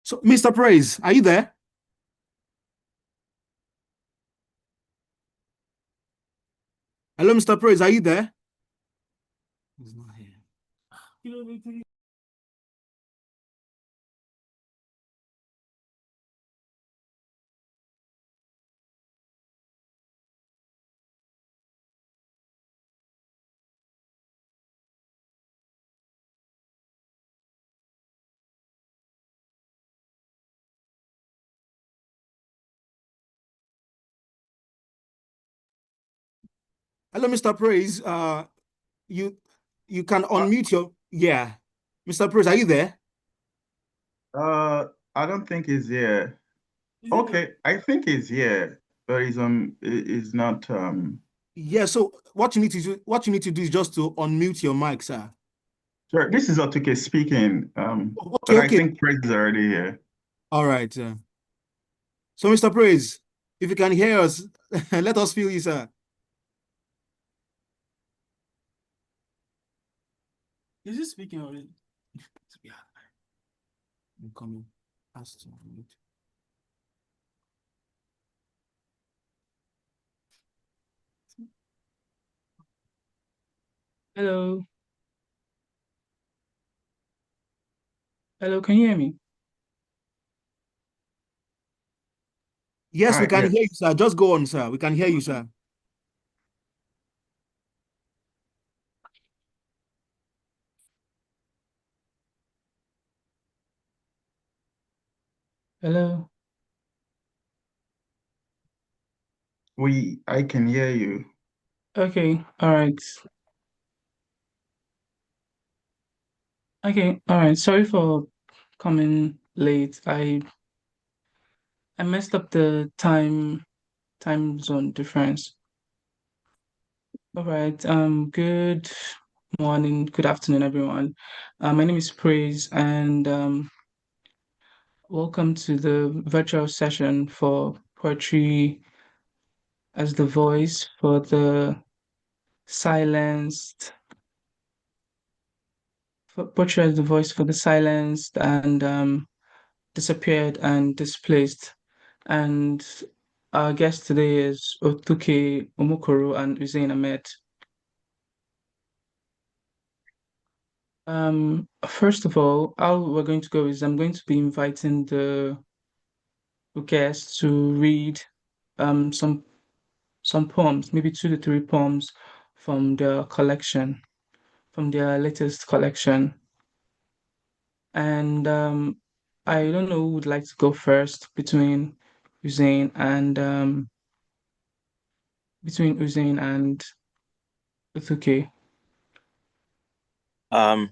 So, Mr. Praise, are you there? Hello, Mr. Praise, are you there? He's not here. Hello, Mr. Praise. You you can Uh, unmute your Mr. Praise, are you there? I don't think he's here. Okay, I think he's here, but he's not Yeah, so what you need to do is just to unmute your mic, sir. sure. This is Otuke speaking. Okay, But I okay. think Praise is already here. All right. So, Mr. Praise, if you can hear us, let us feel you, sir. Is he speaking already? Yeah, I'm coming. Ask to unmute. Hello. Hello, can you hear me? Yes, we Hi, can yes. hear you, sir. Just go on, sir. We can hear you, sir. Hello. I can hear you. Okay, all right. Okay, all right. Sorry for coming late. I messed up the time zone difference. All right. Good morning, good afternoon, everyone. My name is Praise, and welcome to the virtual session for Poetry as the Voice for the Silenced. Poetry as the Voice for the Silenced and disappeared and displaced. And our guest today is Otuke Omokoro and Usain Ahmed. First of all, how we're going to go is I'm going to be inviting the guests to read um some some poems, maybe 2 to 3 poems from their collection, from their latest collection. And I don't know who would like to go first Usain and um between Usain and Otuke. Um,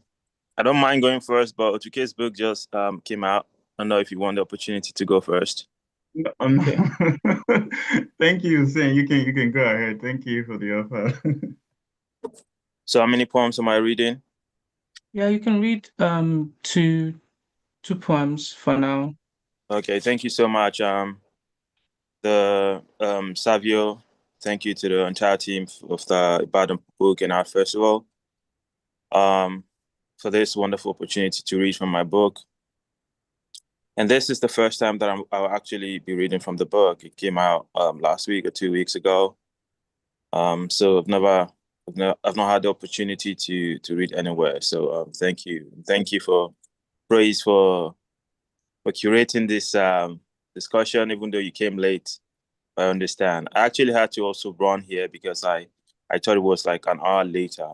I don't mind going first, but Otuke's book just came out. I don't know if you want the opportunity to go first. No, Okay. Thank you, Hussein. You can go ahead. Thank you for the offer. So, how many poems am I reading? Yeah, you can read two poems for now. Okay, thank you so much. The Savio, thank you to the entire team of the Ibadan Book and Art Festival um, for this wonderful opportunity to read from my book. And this is the first time that I'll actually be reading from the book. It came out last week or 2 weeks ago. So I've not had the opportunity to read anywhere. So thank you for praise for curating this discussion, even though you came late. I understand. I actually had to also run here because I thought it was like an hour later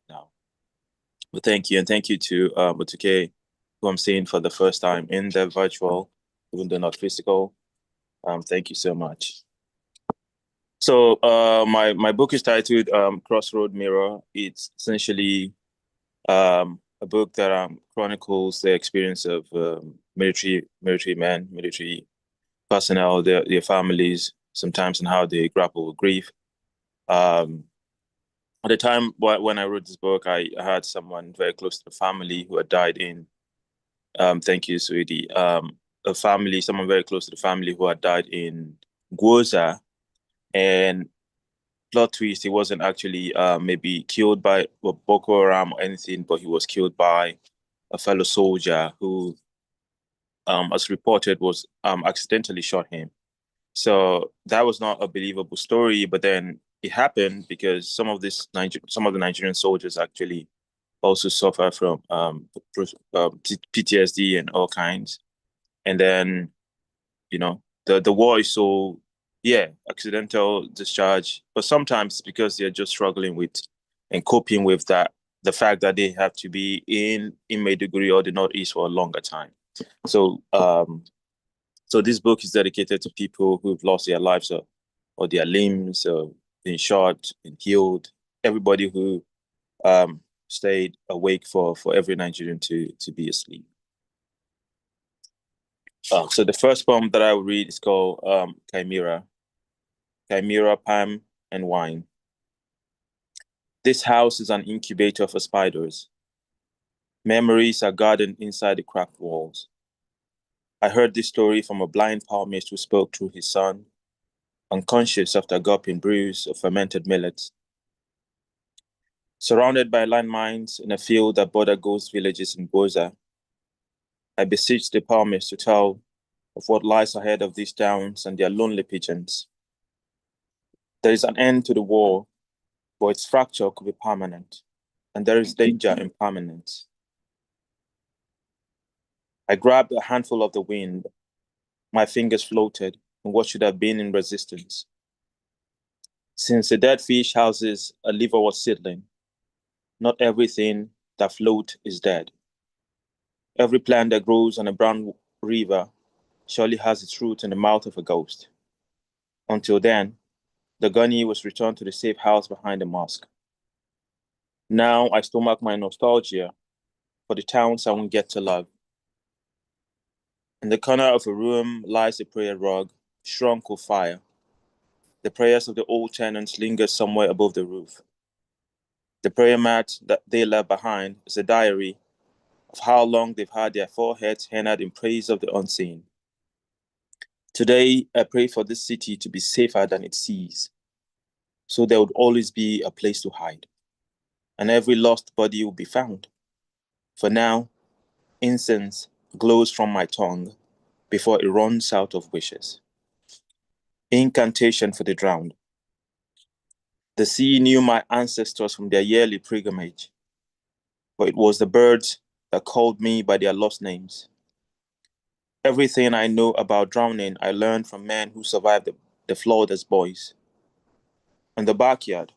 now. But thank you, and thank you to Otuke, who I'm seeing for the first time in the virtual, even though not physical. Thank you so much. So my book is titled Crossroad Mirror. It's essentially a book that chronicles the experience of military men, military personnel, their families, sometimes and how they grapple with grief. Um, at the time when I wrote this book, I had someone very close to the family who had died in. Thank you, sweetie. Someone very close to the family who had died in Gwoza, and plot twist, he wasn't actually maybe killed by Boko Haram or anything, but he was killed by a fellow soldier who as reported, was accidentally shot him. So that was not a believable story, but then it happened because some of the Nigerian soldiers actually also suffer from PTSD and all kinds. And then, the war is so, accidental discharge, but sometimes because they're just struggling with and coping with the fact that they have to be in Maiduguri or the Northeast for a longer time. So this book is dedicated to people who've lost their lives or their limbs or been shot and killed. Everybody who stayed awake for every Nigerian to be asleep. So the first poem that I will read is called Chimera, Palm and Wine. This house is an incubator for spiders. Memories are gardened inside the cracked walls. I heard this story from a blind palmist who spoke through his son, unconscious after gulping brews of fermented millet. Surrounded by landmines in a field that border ghost villages in Goza, I beseech the palmist to tell of what lies ahead of these towns and their lonely pigeons. There is an end to the war, but its fracture could be permanent, and there is danger in permanence. I grabbed a handful of the wind. My fingers floated in what should have been in resistance. Since a dead fish houses a liverwort seedling, not everything that floats is dead. Every plant that grows on a brown river surely has its root in the mouth of a ghost. Until then, the gunny was returned to the safe house behind the mosque. Now I stomach my nostalgia for the towns I won't get to love. In the corner of a room lies a prayer rug, shrunk with fire. The prayers of the old tenants linger somewhere above the roof. The prayer mat that they left behind is a diary of how long they've had their foreheads hennaed in praise of the unseen. Today, I pray for this city to be safer than it sees, so there would always be a place to hide, and every lost body will be found. For now, incense glows from my tongue before it runs out of wishes. Incantation for the drowned. The sea knew my ancestors from their yearly pilgrimage, but it was the birds that called me by their lost names. Everything I know about drowning, I learned from men who survived the flood as boys. In the backyard,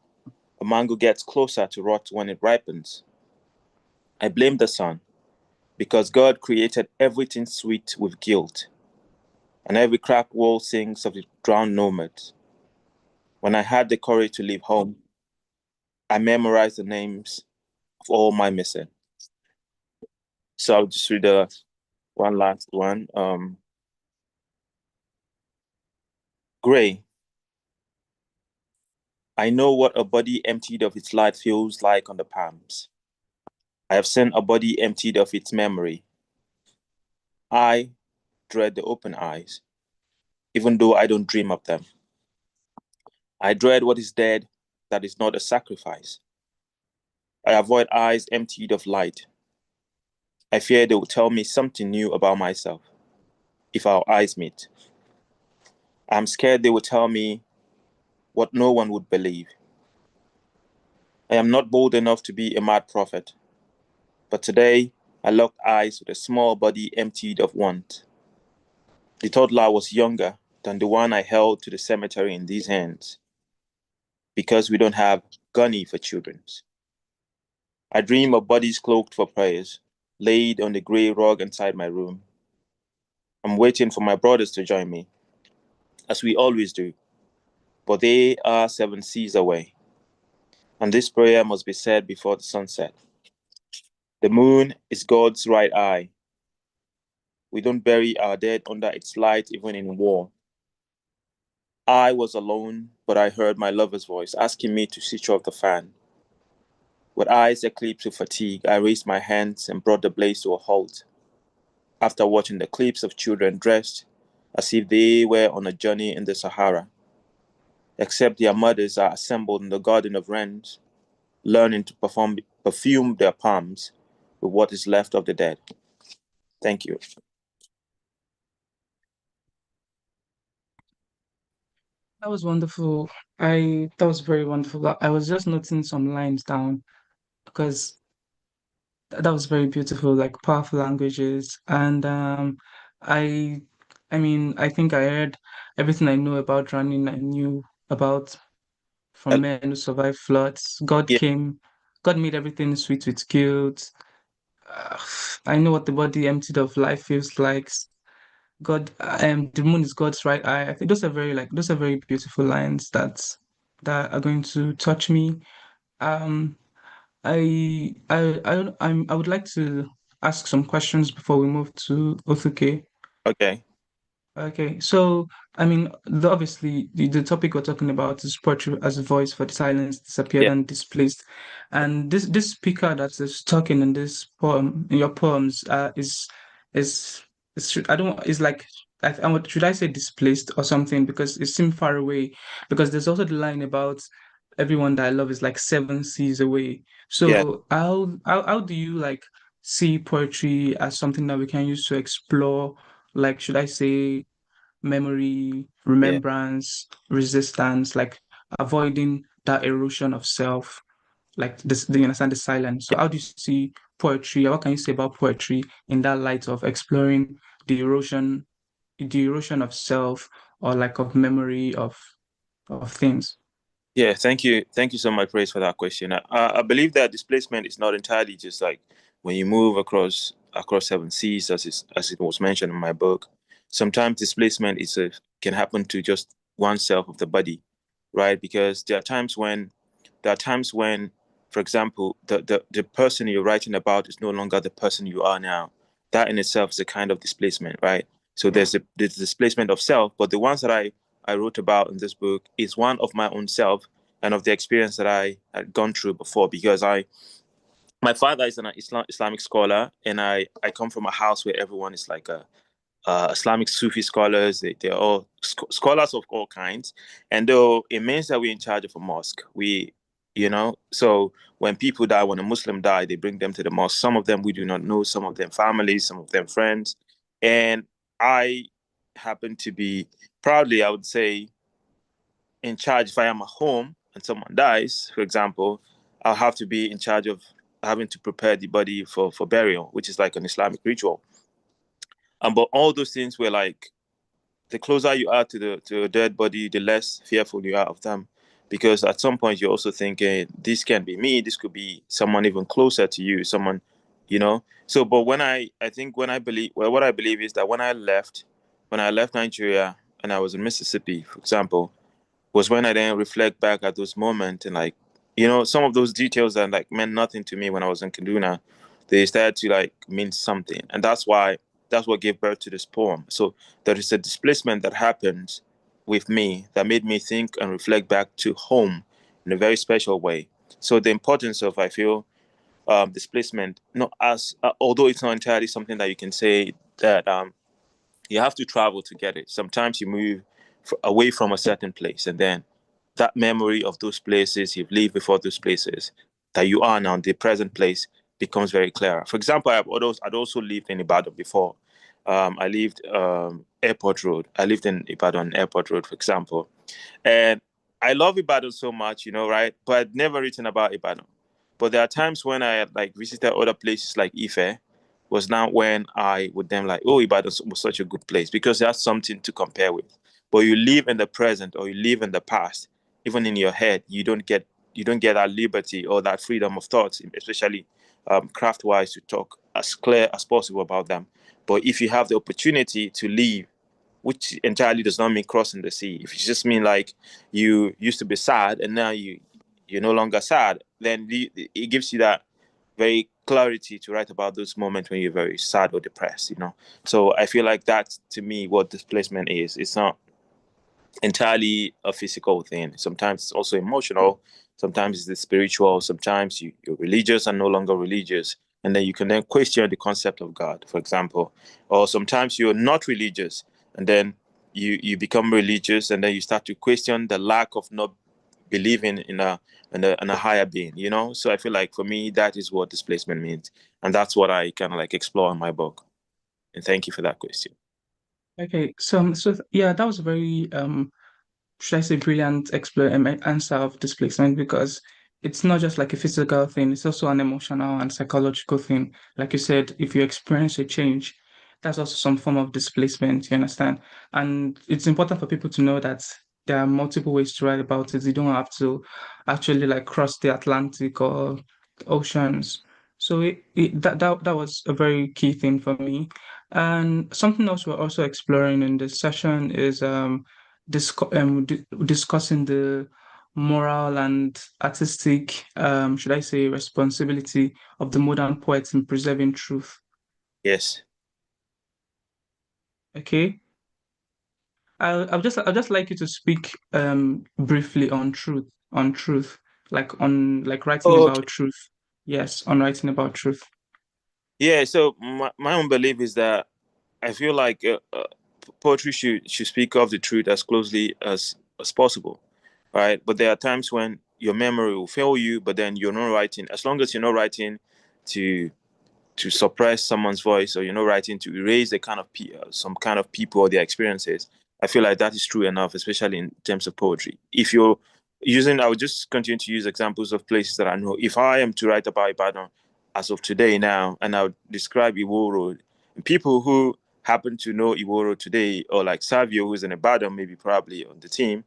a mango gets closer to rot when it ripens. I blame the sun, because God created everything sweet with guilt, and every cracked wall sings of the drowned nomads. When I had the courage to leave home, I memorized the names of all my missing. So I'll just read one last one. Gray. I know what a body emptied of its light feels like on the palms. I have seen a body emptied of its memory. I dread the open eyes, even though I don't dream of them. I dread what is dead that is not a sacrifice. I avoid eyes emptied of light. I fear they will tell me something new about myself if our eyes meet. I'm scared they will tell me what no one would believe. I am not bold enough to be a mad prophet, but today I locked eyes with a small body emptied of want. The toddler was younger than the one I held to the cemetery in these hands, because we don't have gunny for children. I dream of bodies cloaked for prayers, laid on the grey rug inside my room. I'm waiting for my brothers to join me, as we always do, but they are 7 seas away, and this prayer must be said before the sunset. The moon is God's right eye. We don't bury our dead under its light even in war. I was alone, but I heard my lover's voice asking me to switch off the fan. With eyes eclipsed with fatigue, I raised my hands and brought the blaze to a halt. After watching the clips of children dressed as if they were on a journey in the Sahara, except their mothers are assembled in the Garden of Wrens, learning to perfume their palms with what is left of the dead. Thank you. That was wonderful. That was very wonderful. I was just noting some lines down because that was very beautiful, like powerful languages. And I I mean, I think I heard everything I know about running. I knew about Uh, from men who survived floods. yeah, God made everything sweet with guilt. Uh, I know what the body emptied of life feels like. The moon is God's right eye. I think those are very beautiful lines that are going to touch me. Um, I would like to ask some questions before we move to Othuke. okay. Okay, so I mean, obviously, the topic we're talking about is poetry as a voice for the silence, disappeared, Yeah, and displaced. And this speaker that is talking in this poem, in your poems, is I don't is like should I say displaced or something because it seemed far away. Because there's also the line about everyone that I love is like seven seas away. yeah, So how do you like see poetry as something that we can use to explore? Like, should I say memory, yeah. remembrance, resistance, like avoiding that erosion of self, like this, do you understand the silence? So how do you see poetry, or what can you say about poetry in that light of exploring the erosion of self or like of memory of things? Yeah, thank you so much, Praise, for that question. I believe that displacement is not entirely just like when you move across seven seas, as it was mentioned in my book. Sometimes displacement can happen to just one self of the body, right? Because there are times when, for example, the person you're writing about is no longer the person you are now. That in itself is a kind of displacement, right? So there's displacement of self, but the ones that I wrote about in this book is one of my own self and of the experience that I had gone through before. Because my father is an Islamic scholar, and I come from a house where everyone is like a Islamic Sufi scholars. They're all scholars of all kinds. And though it means that we're in charge of a mosque, so when people die, when a Muslim die, they bring them to the mosque. Some of them we do not know, some of them families, some of them friends. And I happen to be proudly, I would say, in charge. If I am at home and someone dies, for example, I'll have to be in charge of having to prepare the body for burial, which is like an Islamic ritual. But all those things were like the closer you are to the dead body, the less fearful you are of them. Because at some point you're also thinking, this can't be me, this could be someone even closer to you, someone, you know. So but I think when I believe well, what I believe is that when I left Nigeria and I was in Mississippi, for example, was when I then reflect back at those moments and like, some of those details that like meant nothing to me when I was in Kaduna, they started to like mean something. And that's what gave birth to this poem. So there is a displacement that happened with me that made me think and reflect back to home in a very special way. So the importance of, I feel, displacement, not as, although it's not entirely something that you can say that you have to travel to get it. Sometimes you move away from a certain place, and then that memory of those places you've lived before, those places that you are now, the present place becomes very clear. For example, I'd also lived in Ibadan before. I lived Airport Road. I lived in Ibadan Airport Road, for example, and I love Ibadan so much, right? But I'd never written about Ibadan. But there are times when I had like visited other places like Ife, was now when I would then like, oh, Ibadan was such a good place because that's something to compare with. But you live in the present or you live in the past, even in your head, you don't get that liberty or that freedom of thoughts, especially craft wise, to talk as clear as possible about them. But if you have the opportunity to leave, which entirely does not mean crossing the sea. If it just mean like you used to be sad and now you're no longer sad, then it gives you that very clarity to write about those moments when you're very sad or depressed. So I feel like that's to me what displacement is. It's not entirely a physical thing. Sometimes it's also emotional. Sometimes it's spiritual. Sometimes you're religious and no longer religious. And then you can then question the concept of God, for example. Or sometimes you're not religious and then you become religious and then you start to question the lack of not believing in a higher being. So I feel like for me, that is what displacement means. And that's what I kind of like explore in my book. And thank you for that question. Okay, so yeah, that was very should I say, brilliant answer of displacement, because it's not just like a physical thing, it's also an emotional and psychological thing. Like you said, if you experience a change, that's also some form of displacement, you understand? And it's important for people to know that there are multiple ways to write about it. You don't have to actually like cross the Atlantic or oceans. So that was a very key thing for me. And something else we're also exploring in this session is discussing the moral and artistic, should I say, responsibility of the modern poets in preserving truth. Yes. Okay. I'll just like you to speak briefly on truth, like writing Oh, okay. about truth. Yes, on writing about truth. Yeah. So my own belief is that I feel like poetry should speak of the truth as closely as possible, right? But there are times when your memory will fail you, but then you're not writing. As long as you're not writing to suppress someone's voice, or you're not writing to erase the kind of some kind of people or their experiences, I feel like that is true enough, especially in terms of poetry. If you're using, I would just continue to use examples of places that I know. If I am to write about Ibadan as of today now, and I would describe Iwo Road, people who happen to know Iwo Road today, or like Savio, who's in Ibadan, maybe probably on the team,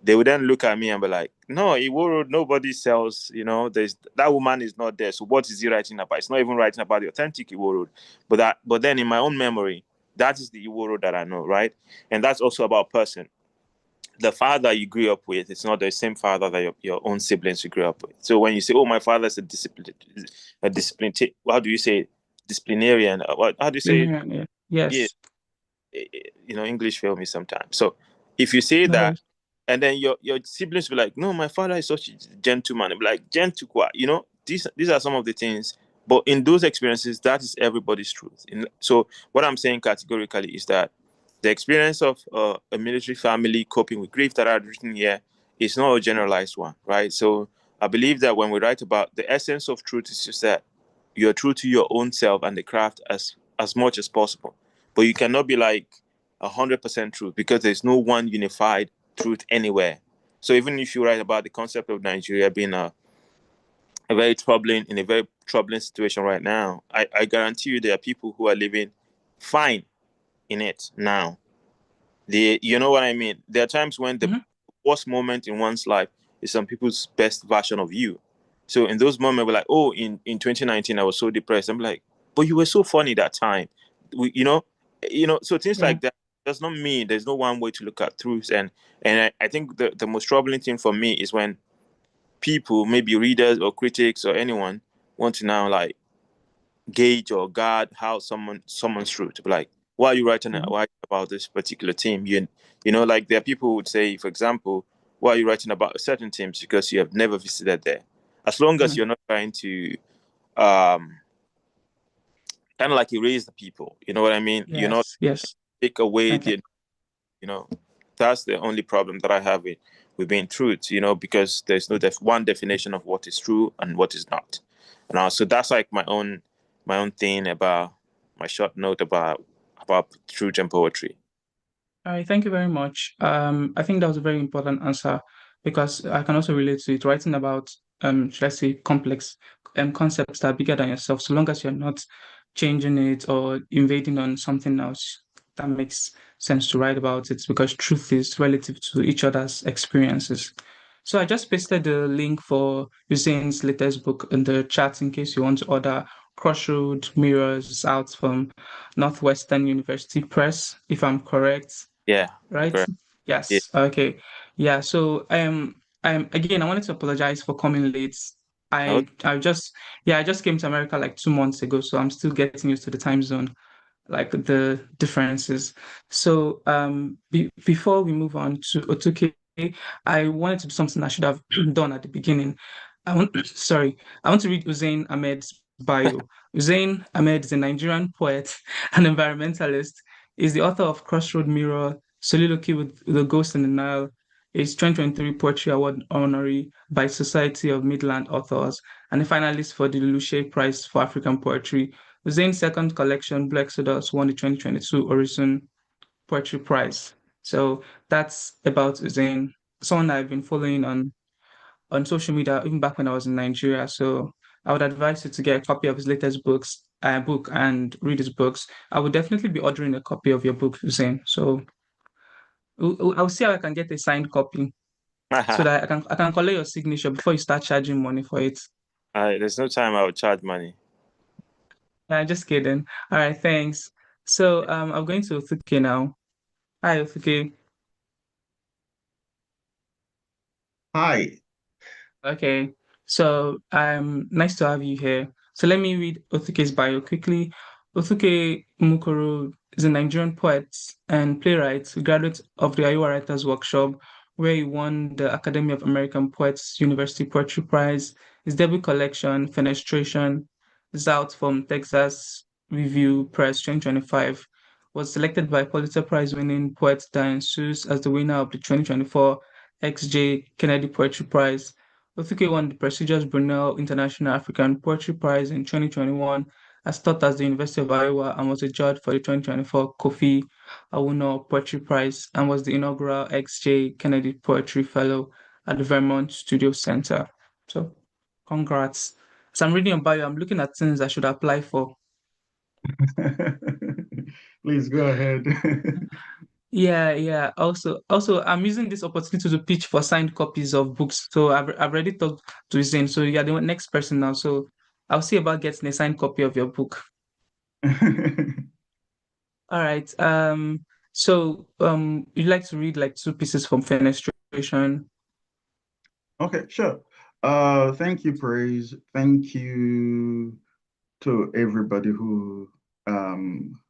they would then look at me and be like, "No, Iwo Road, nobody sells. There's that woman is not there. So what is he writing about? It's not even writing about the authentic Iwo Road, but then in my own memory, that is the Iwo Road that I know, right? And that's also about person. The father you grew up with, it's not the same father that your own siblings you grew up with. So when you say, "Oh, my father's a discipline, how do you say disciplinarian? How do you say it? Yeah. Yeah, Yes. English fail me sometimes. So if you say No that, worries. and then your siblings will be like, "No, my father is such a gentleman." They'll be like, "Gentle quoi?" These are some of the things. But in those experiences, that is everybody's truth. So what I'm saying categorically is that the experience of a military family coping with grief that I've written here is not a generalized one, right? So I believe that when we write about the essence of truth, is just that you're true to your own self and the craft as much as possible. But you cannot be like 100% truth, because there's no one unified truth anywhere. So even if you write about the concept of Nigeria being a very troubling situation right now, I guarantee you there are people who are living fine in it now. You know what I mean? There are times when the Mhm. worst moment in one's life is some people's best version of you. So in those moments, we're like, "Oh, in 2019, I was so depressed." I'm like, "But you were so funny that time." We, so things Yeah. like that does not mean there's no one way to look at truth. And I think the most troubling thing for me is when people, maybe readers or critics or anyone, want to now like gauge or guard how someone's truth. To be like, why are you Mhm. writing about this particular team? Like there are people who would say, for example, why are you writing about a certain teams? Because you have never visited there. As long as Mhm. you're not trying to um kind of like erase the people, you know what I mean? You're not Yes. Yes. take away Okay. the you know that's the only problem that I have with being truth, because there's no one definition of what is true and what is not. So that's like my own thing about my short note about truth and poetry. All right, thank you very much. I think that was a very important answer, because I can also relate to it. Writing about, should I say, complex concepts that are bigger than yourself, so long as you're not changing it or invading on something else, that makes sense to write about it, because truth is relative to each other's experiences. So I just pasted the link for Hussein's latest book in the chat in case you want to order. Crossroad Mirrors, out from Northwestern University Press, if I'm correct. Yeah, Right? correct. Yeah. Yes. Okay. Yeah. So I'm again, I wanted to apologize for coming late. Okay. I just came to America like 2 months ago, so I'm still getting used to the time zone, like the differences. So before we move on to Otuke, I wanted to do something I should have done at the beginning. Sorry, I want to read Hussein Ahmed's bio. Hussein Ahmed is a Nigerian poet and environmentalist. He's the author of Crossroad Mirror, Soliloquy with the Ghost in the Nile, his 2023 Poetry Award honoree by Society of Midland Authors, and a finalist for the Luce Prize for African Poetry. Zane's second collection, Blue Exodus, won the 2022 Horizon Poetry Prize. So that's about Zane. someone I've been following on social media even back when I was in Nigeria. So I would advise you to get a copy of his latest book and read his books. I would definitely be ordering a copy of your book, Hussein. So I'll see how I can get a signed copy so that I can collect your signature before you start charging money for it. There's no time I would charge money. Just kidding. All right, thanks. So I'm going to Othuke now. Hi, Othuke. Hi. Okay, so nice to have you here. So let me read Othuke's bio quickly. Othuke Mukoro is a Nigerian poet and playwright, a graduate of the Iowa Writers Workshop, where he won the Academy of American Poets University Poetry Prize. His debut collection, Fenestration, is out from Texas Review Press 2025, was selected by Pulitzer Prize-winning poet Diane Seuss as the winner of the 2024 XJ Kennedy Poetry Prize. Othuke won the prestigious Brunel International African Poetry Prize in 2021 as taught at the University of Iowa and was a judge for the 2024 Kofi Awuno Poetry Prize and was the inaugural XJ Kennedy Poetry Fellow at the Vermont Studio Center. So, congrats. As I'm reading about you, I'm looking at things I should apply for. Please go ahead. Yeah. Also, I'm using this opportunity to pitch for signed copies of books. So I've already talked to Zain. So you're the next person now. So I'll see about getting a signed copy of your book. All right. You'd like to read like two pieces from Fenestration? Okay, sure. Thank you, Praise. Thank you to everybody who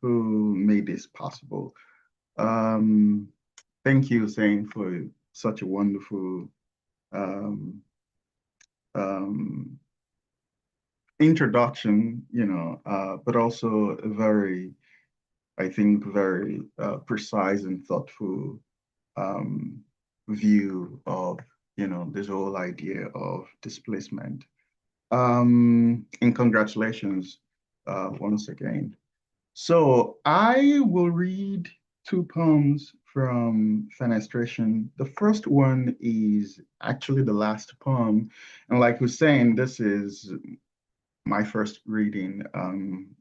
made this possible. Thank you, Zane, for such a wonderful um, um, introduction, but also a very, I think, very precise and thoughtful um, view of, this whole idea of displacement. And congratulations once again. So I will read two poems from Fenestration. The first one is actually the last poem. And like Hussein, this is my first reading.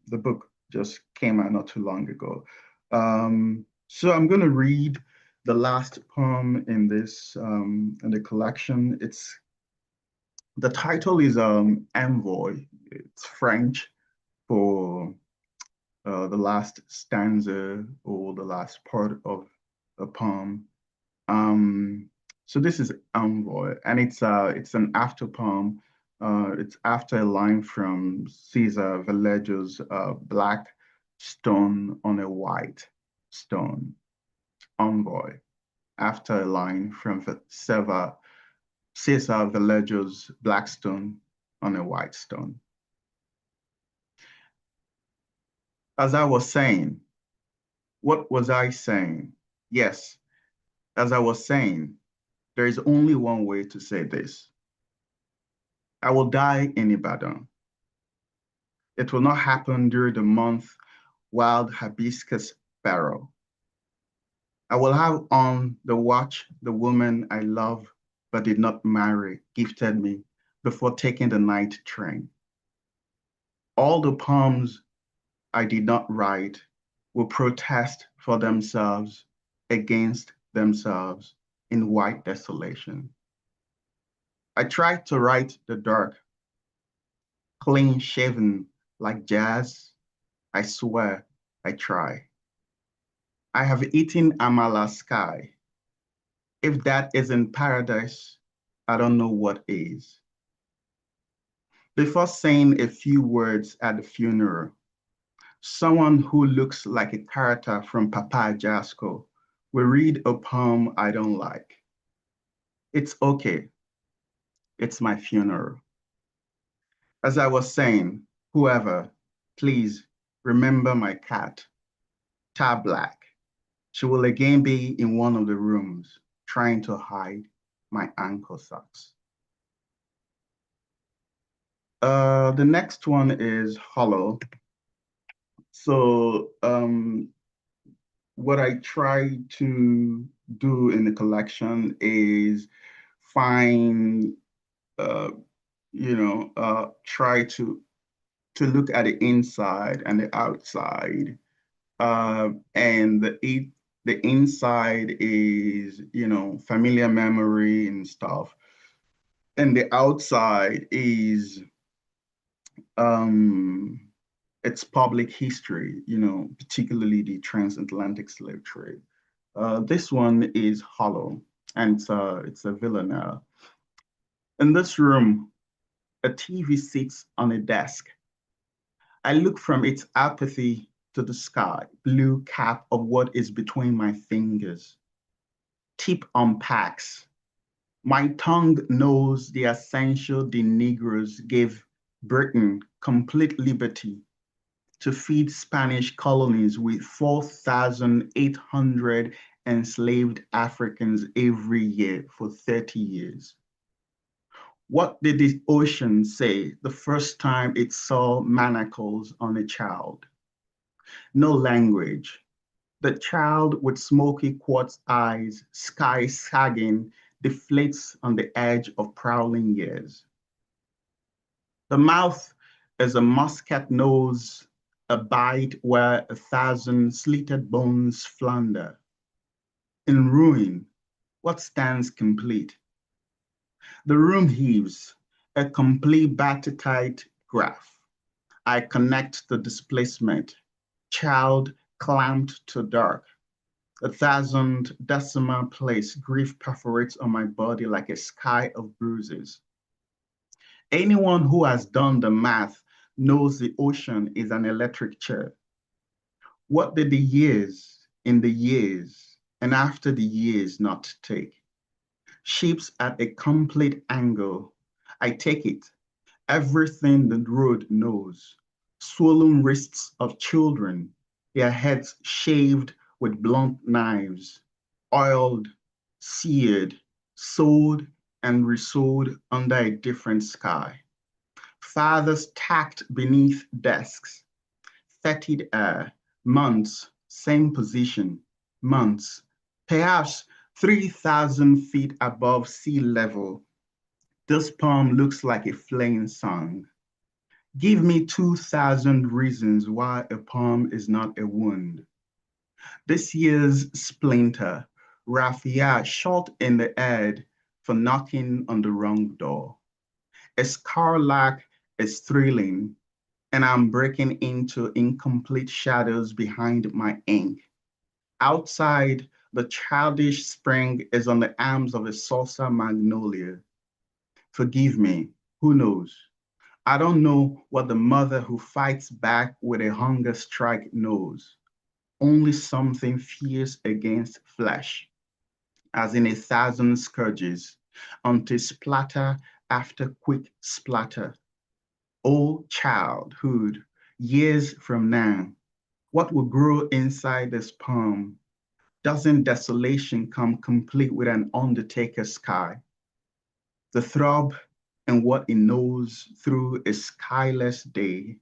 The book just came out not too long ago. So I'm going to read the last poem in in the collection. The title is Envoy. It's French for the last stanza or the last part of a poem. So this is Envoy, and it's an after poem. It's after a line from Cesar Vallejo's Black Stone on a White Stone. Envoy, after a line from Cesar Vallejo's Black Stone on a White Stone. As I was saying, what was I saying? Yes, as I was saying, there is only one way to say this. I will die in Ibadan. It will not happen during the month wild hibiscus barrel. I will have on the watch the woman I love but did not marry gifted me before taking the night train. All the poems I did not write will protest for themselves against themselves in white desolation. I tried to write the dark, clean shaven like jazz. I swear I try. I have eaten Amala sky. If that isn't paradise, I don't know what is. Before saying a few words at the funeral, someone who looks like a character from Papa Jasco will read a poem I don't like. It's okay. It's my funeral. As I was saying, whoever, please remember my cat, Tar Black. She will again be in one of the rooms trying to hide my ankle socks. The next one is Hollow. So what I try to do in the collection is find, try to look at the inside and the outside. And the inside is, familiar memory and stuff. And the outside is um its public history, particularly the transatlantic slave trade. This one is hollow, and it's a villanelle. In this room, a TV sits on a desk. I look from its apathy to the sky, blue cap of what is between my fingers. Tip unpacks. My tongue knows the essential the Negroes gave Britain complete liberty to feed Spanish colonies with 4,800 enslaved Africans every year for 30 years. What did the ocean say the first time it saw manacles on a child? No language. The child with smoky quartz eyes, sky sagging, deflates on the edge of prowling years. The mouth is a muscat nose, a bite where 1,000 slitted bones flounder. In ruin, what stands complete? The room heaves, a complete battle-tight graph. I connect the displacement, child clamped to dark. 1,000 decimal place, grief perforates on my body like a sky of bruises. Anyone who has done the math knows the ocean is an electric chair. What did the years, in the years, and after the years not take? Ships at a complete angle. I take it. Everything the road knows. Swollen wrists of children, their heads shaved with blunt knives, oiled, seared, sewed, and resewed under a different sky. Fathers tacked beneath desks, fetid air, months, same position, months, perhaps 3,000 feet above sea level. This poem looks like a flaying song. Give me 2,000 reasons why a poem is not a wound. This year's splinter, Raffia shot in the head for knocking on the wrong door. A scarlac is thrilling, and I'm breaking into incomplete shadows behind my ink. Outside, the childish spring is on the arms of a salsa magnolia. Forgive me, who knows? I don't know what the mother who fights back with a hunger strike knows. Only something fierce against flesh, as in 1,000 scourges, until splatter after quick splatter. Oh, childhood, years from now, what will grow inside this poem? Doesn't desolation come complete with an undertaker sky? The throb and what it knows through a skyless day,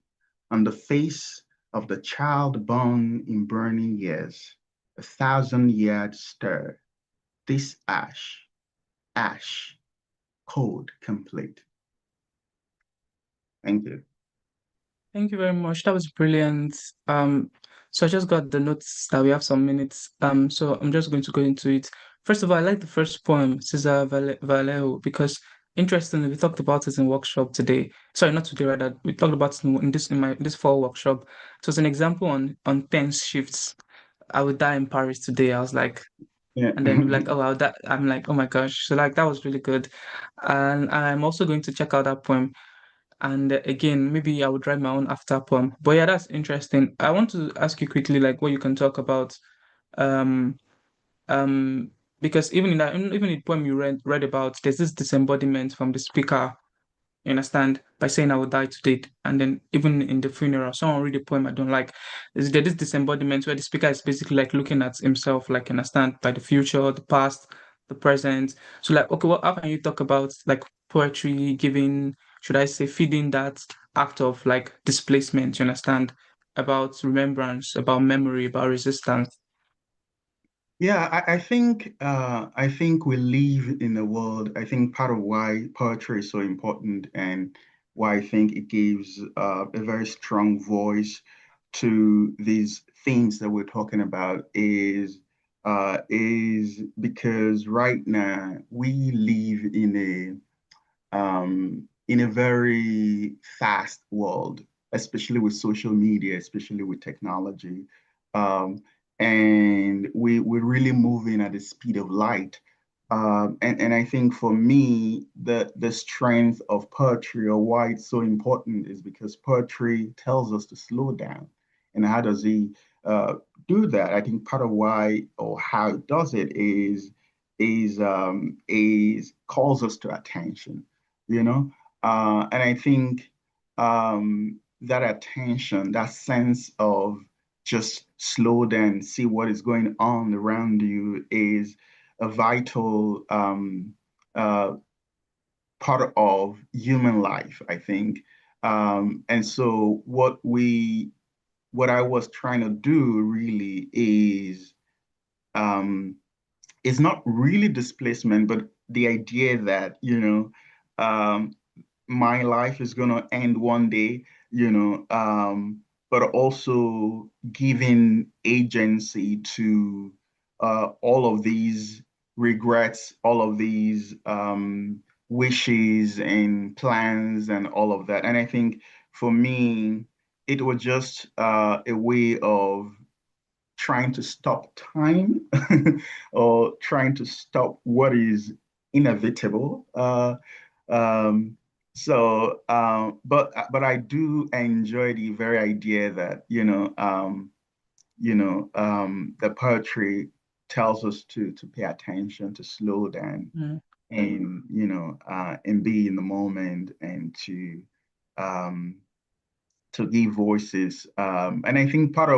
on the face of the child born in burning years, 1,000-yard stir, this ash, ash, cold complete. Thank you. Thank you very much. That was brilliant. So I just got the notes that we have some minutes. So I'm just going to go into it. First of all, I like the first poem, Cesar Vallejo, because interestingly, we talked about it in workshop today. Sorry, not today, rather. We talked about it in this fall workshop. So it's an example on tense shifts. I would die in Paris today. I was like, Yeah. and then like, oh wow, that I'm like, oh my gosh. So like that was really good. And I'm also going to check out that poem. And again, maybe I would write my own after poem. But yeah, that's interesting. I want to ask you quickly, like, what you can talk about, um, um, because even in the poem you read about, there's this disembodiment from the speaker. You understand? By saying I will die today, and then even in the funeral, someone read a poem I don't like. There's this disembodiment where the speaker is basically like looking at himself, like you understand, by the future, the past, the present. So like, okay, well, how can you talk about like poetry giving, should I say, feeding that act of like displacement? You understand? About remembrance, about memory, about resistance. Yeah, I think we live in a world. I think part of why poetry is so important and why I think it gives a very strong voice to these themes that we're talking about is because right now we live in a very fast world, especially with social media, especially with technology. Um, and we're really moving at the speed of light. And I think for me, the strength of poetry or why it's so important is because poetry tells us to slow down. And how does he uh, do that? I think part of why or how it does it is calls us to attention, you know? And I think that attention, that sense of just slow down, see what is going on around you is a vital uh, part of human life, I think. And so what I was trying to do really um, is not really displacement, but the idea that, um, my life is going to end one day, but also giving agency to all of these regrets, all of these wishes and plans and all of that. And I think for me, it was just a way of trying to stop time or trying to stop what is inevitable. Um, but I do enjoy the very idea that the poetry tells us to pay attention, to slow down, Mm. and and be in the moment, and um, to give voices. And I think part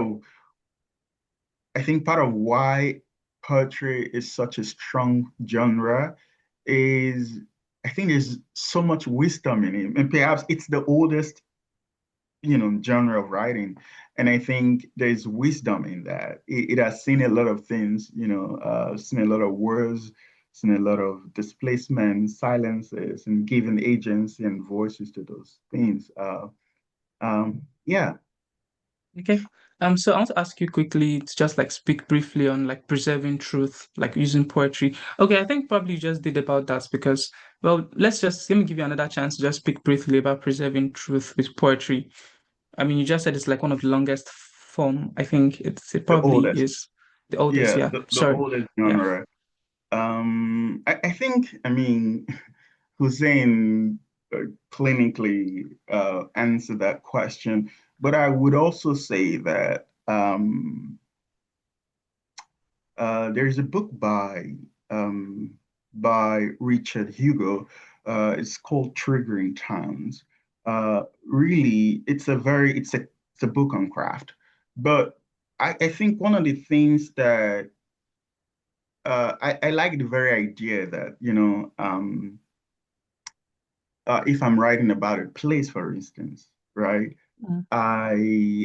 of why poetry is such a strong genre is I think there's so much wisdom in it. And perhaps it's the oldest, genre of writing. And I think there's wisdom in that. It has seen a lot of things, seen a lot of words, seen a lot of displacement, silences, and given agency and voices to those things. Yeah. Okay. So I want to ask you quickly to just like speak briefly on like preserving truth, like using poetry. Okay, I think probably you just did about that because, well, let me give you another chance to just speak briefly about preserving truth with poetry. I mean, you just said it's like one of the longest form. I think it The probably oldest. is the oldest. Yeah, Yeah. the Sorry. oldest Yeah. genre. I think, I mean, Hussein clinically answered that question, but I would also say that there's a book by Richard Hugo. It's called Triggering Towns. Really, it's a book on craft, but I think one of the things that I like the very idea that, if I'm writing about a place, for instance, right, Mm.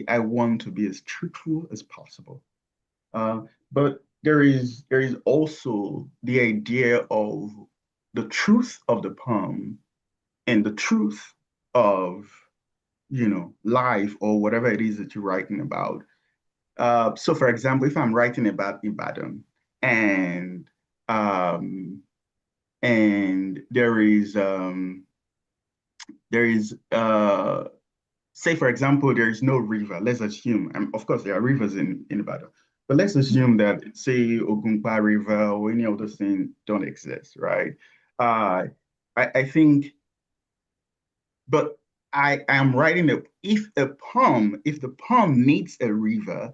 I want to be as truthful as possible. Uh, but there is also the idea of the truth of the poem and the truth of, life or whatever it is that you're writing about. So for example, if I'm writing about Ibadan and um, and there is say for example there is no river. Let's assume, and of course there are rivers in Ibadan, but let's assume that say Ogunpa River or any of those things don't exist, right? uh I think, but I am writing if the poem needs a river,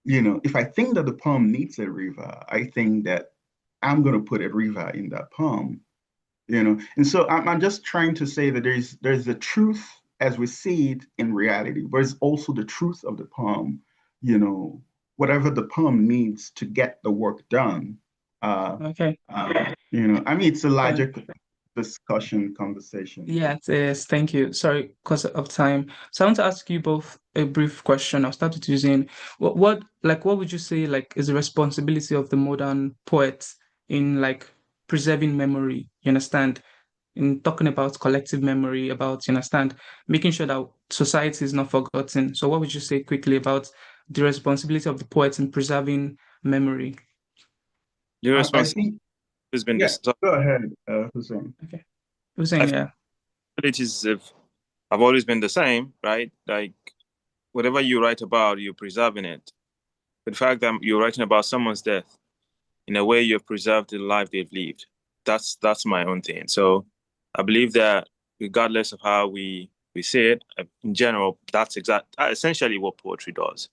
if I think that the poem needs a river, I think that I'm going to put a river in that poem. And so I'm just trying to say that there's the truth as we see it in reality, but it's also the truth of the poem, you know whatever the poem needs to get the work done. uh Okay. I mean, it's a Thank logic. discussion conversation. Yes, yes, thank you. Sorry, because of time. So I want to ask you both a brief question. I'll start with using what would you say like is the responsibility of the modern poet in like preserving memory? You understand? In talking about collective memory, about, you understand, making sure that society is not forgotten. So what would you say quickly about the responsibility of the poet in preserving memory? The I responsibility think, has been yeah, the go ahead, Hussein. Okay. Hussein, yeah. responsibilities have always been the same, right? Like whatever you write about, you're preserving it. But the fact that you're writing about someone's death, in a way, you've preserved the life they've lived. That's my own thing. So I believe that regardless of how we see it, in general, that's essentially what poetry does.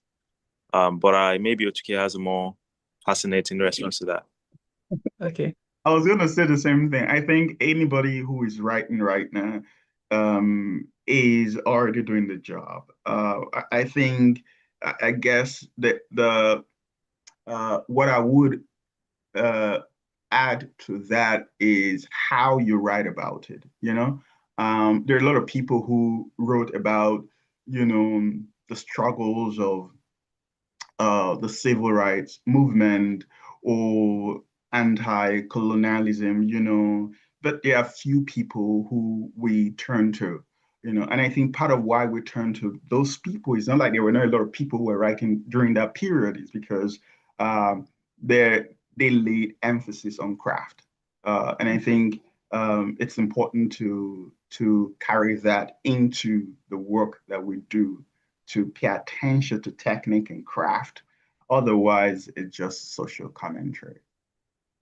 But maybe Otuke has a more fascinating response to that. Okay. I was gonna say the same thing. I think anybody who is writing right now is already doing the job. I think, I guess that the what I would uh, add to that is how you write about it. There are a lot of people who wrote about, the struggles of the civil rights movement or anti-colonialism, but there are few people who we turn to, and I think part of why we turn to those people is not like there were not a lot of people who were writing during that period, is because um, they laid emphasis on craft. And I think it's important to carry that into the work that we do, to pay attention to technique and craft. Otherwise, it's just social commentary.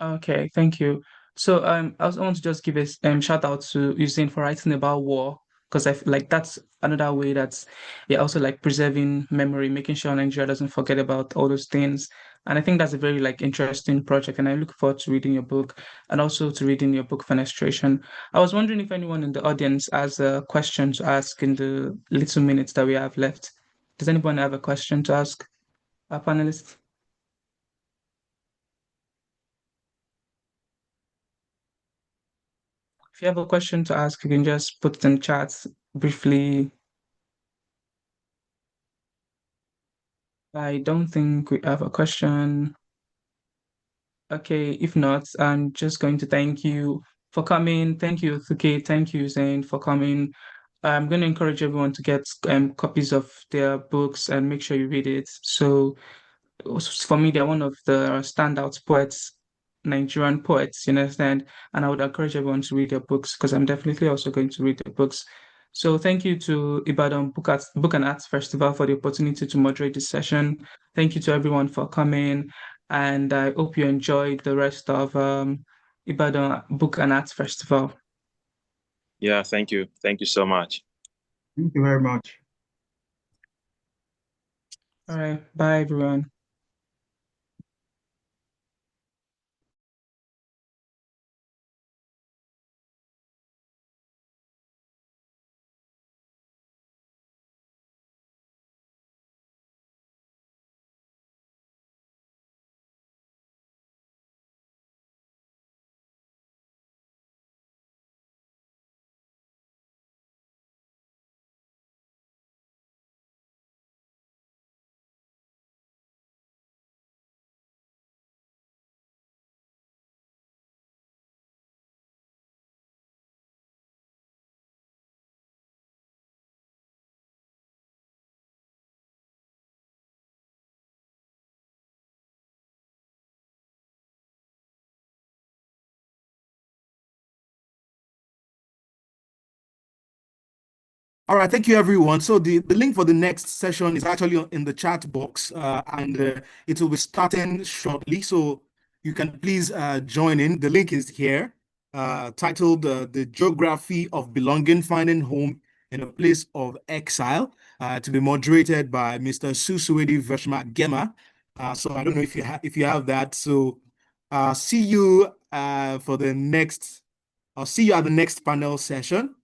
Okay, thank you. So I also want to just give a shout out to Usain for writing about war, because I feel like that's another way that's, yeah, also like preserving memory, making sure Nigeria doesn't forget about all those things. And I think that's a very like interesting project, and I look forward to reading your book and also to reading your book Fenestration. I was wondering if anyone in the audience has a question to ask in the little minutes that we have left. Does anyone have a question to ask our panelists? If you have a question to ask, you can just put it in chat briefly. I don't think we have a question. Okay, if not, I'm just going to thank you for coming. Thank you, Thuke. Thank you, Zane, for coming. I'm going to encourage everyone to get copies of their books and make sure you read it. So for me, they're one of the standout poets, Nigerian poets, you understand? And I would encourage everyone to read their books, because I'm definitely also going to read the books. So thank you to Ibadan Book and Arts Festival for the opportunity to moderate this session. Thank you to everyone for coming, and I hope you enjoyed the rest of Ibadan Book and Arts Festival. Yeah, thank you. Thank you so much. Thank you very much. All right, bye everyone. All right, thank you, everyone. So the link for the next session is actually in the chat box, and it will be starting shortly. So you can please join in. The link is here, titled "The Geography of Belonging: Finding Home in a Place of Exile," to be moderated by Mr. Susuedi Vershma Gema. So I don't know if you have that. So see you for the next. I'll see you at the next panel session.